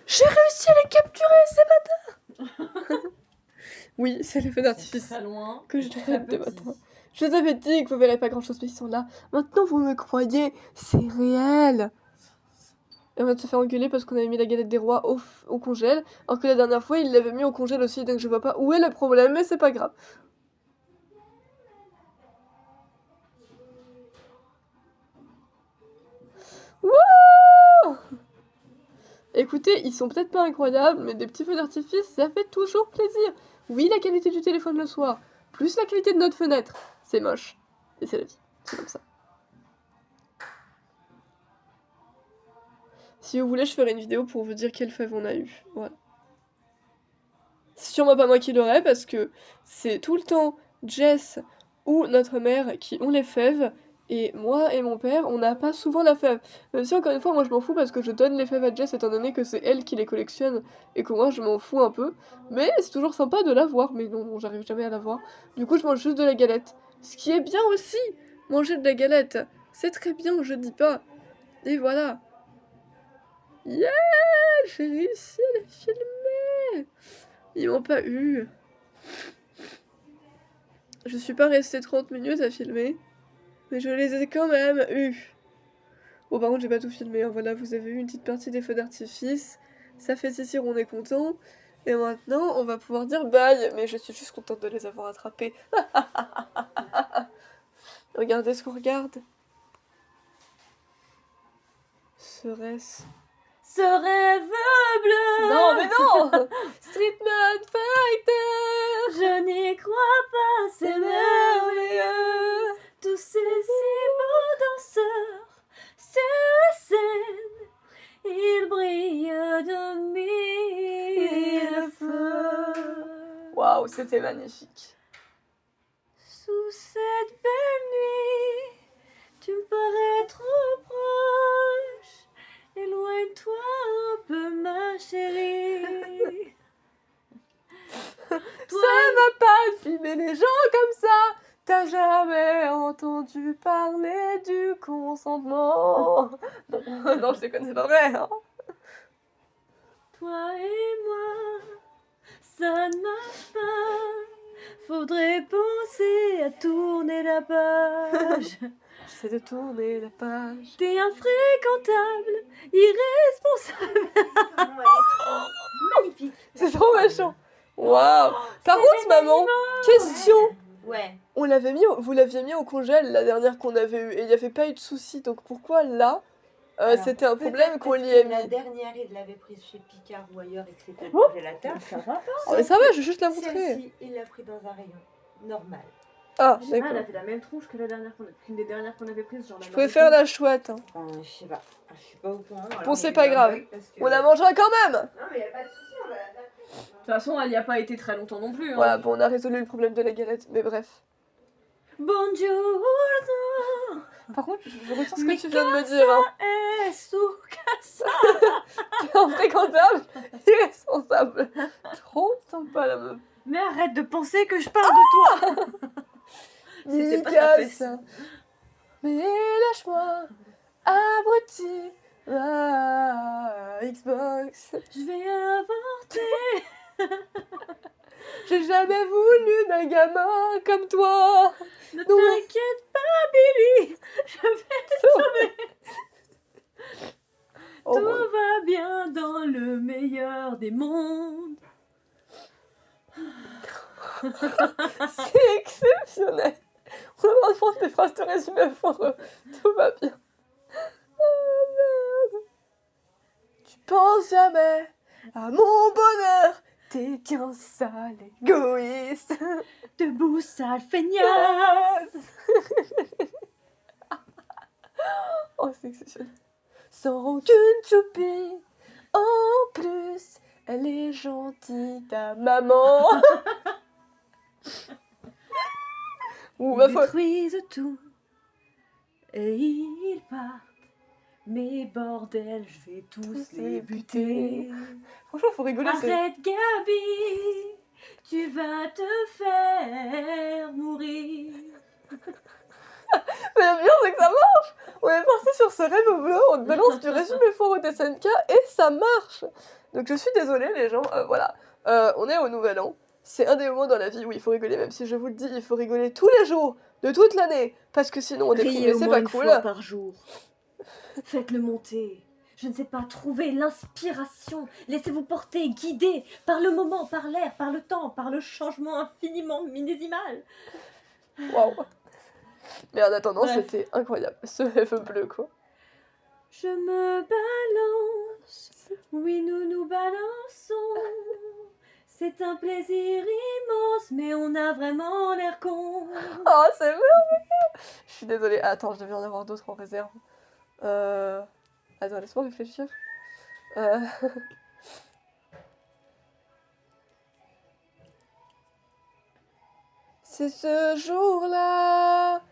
J'ai réussi à les capturer, ces bâtards. Oui, c'est les feux d'artifice Très loin. que je très jette de petit. matin. Je vous avais dit que vous verrez pas grand chose, mais ils sont là. Maintenant, vous me croyez, c'est réel. Et on vient de se faire engueuler parce qu'on avait mis la galette des rois au congèle, alors que la dernière fois, il l'avait mis au congèle aussi, donc je vois pas où est le problème, mais c'est pas grave. Wouh! Écoutez, ils sont peut-être pas incroyables, mais des petits feux d'artifice, ça fait toujours plaisir. Oui, la qualité du téléphone le soir, plus la qualité de notre fenêtre. C'est moche. Et c'est la vie. C'est comme ça. Si vous voulez, je ferai une vidéo pour vous dire quelle fève on a eu. Voilà. C'est sûrement pas moi qui l'aurai, parce que c'est tout le temps Jess ou notre mère qui ont les fèves, et moi et mon père, on n'a pas souvent la fève. Même si, encore une fois, moi je m'en fous parce que je donne les fèves à Jess étant donné que c'est elle qui les collectionne et que moi je m'en fous un peu. Mais c'est toujours sympa de l'avoir, mais non, j'arrive jamais à l'avoir. Du coup, je mange juste de la galette. Ce qui est bien aussi, manger de la galette. C'est très bien, je dis pas. Et voilà. Yeah! J'ai réussi à les filmer! Ils m'ont pas eu. Je suis pas restée 30 minutes à filmer, mais je les ai quand même eus. Bon, par contre, j'ai pas tout filmé, hein. Voilà, vous avez eu une petite partie des feux d'artifice. Ça fait sisir, on est content. Et maintenant, on va pouvoir dire bye, mais je suis juste contente de les avoir attrapés. Regardez ce qu'on regarde. Serait-ce... Ce rêve bleu. Non, mais non! Streetman Fighter! Je n'y crois pas, c'est merveilleux. Tous ces si beaux danseurs sur la scène, ils brillent de mille feux. Waouh, c'était magnifique. Sous cette belle nuit, tu me parais trop proche. Éloigne-toi un peu, ma chérie. Ça va pas de filmer les gens comme ça. T'as jamais entendu parler du consentement. Non, je déconne, c'est pas vrai. Hein. Toi et moi, ça ne marche pas. Faudrait penser à tourner la page. J'essaie de tourner la page. T'es infréquentable, irresponsable. Magnifique. C'est trop méchant. Waouh. Par contre, maman, question. Ouais. Vous l'aviez mis au congèle la dernière qu'on avait eue et il n'y avait pas eu de soucis. Donc pourquoi là, Alors, c'était un problème peut-être qu'on parce l'y que ait La mis. dernière, il l'avait prise chez Picard ou ailleurs et que c'était le congélateur. Ça va pas. Oh, mais ça va, je vais juste la montrer. Celle-ci, il l'a pris dans un rayon normal. Ah, Elle d'accord. a fait la même tronche que la dernière qu'une des dernières qu'on avait prises. Genre Je pouvais faire la chouette. Hein. Je sais pas. Je suis pas au courant. Bon, c'est pas grave. On la mangera quand même. Non, mais y a pas de souci, on va la faire. De toute façon, elle n'y a pas été très longtemps non plus. Hein. Voilà, bon, on a résolu le problème de la galette, mais bref. Bonjour. Par contre, je retiens ce que tu viens de me dire. Hein. T'es infréquentable, irresponsable. Trop sympa la meuf. Mais arrête de penser que je parle de toi. C'était pas ta fesse. Mikas. Mais lâche-moi, abruti. Ah, Xbox. Je vais avorter. J'ai jamais voulu d'un gamin comme toi. Ne Non. t'inquiète pas, Billy. Je vais te sauver. Oh, Tout bon. va bien dans le meilleur des mondes. C'est exceptionnel. On va prendre des phrases de résumé pour tout va bien. Oh merde. Tu penses jamais à mon bonheur. T'es qu'un sale égoïste. Debout, sale feignasse. Oh, c'est exceptionnel. Sans aucune toupie. En plus, elle est gentille, ta maman. Ou ma Ils foi. détruisent tout et ils partent. Mais bordel, je vais tous les buter. Franchement, faut rigoler. Arrête, Gabi, tu vas te faire mourir. Mais le bien, c'est que ça marche. On est parti sur ce rêve bleu, on te balance du résumé foireux des SNK et ça marche. Donc je suis désolée les gens, voilà. On est au nouvel an. C'est un des moments dans la vie où il faut rigoler, même si je vous le dis, il faut rigoler tous les jours, de toute l'année, parce que sinon on déprime Riez et au c'est moins pas une cool. fois par jour. Faites-le monter. Je ne sais pas, trouvez l'inspiration. Laissez-vous porter, guider par le moment, par l'air, par le temps, par le changement infiniment minésimal. Waouh. Mais en attendant, Bref. c'était incroyable, ce rêve bleu quoi. Je me balance, oui nous nous balançons. C'est un plaisir immense, mais on a vraiment l'air con. Oh, c'est merveilleux. Je suis désolée. Attends, je devais en avoir d'autres en réserve. Attends, laisse-moi réfléchir. C'est ce jour-là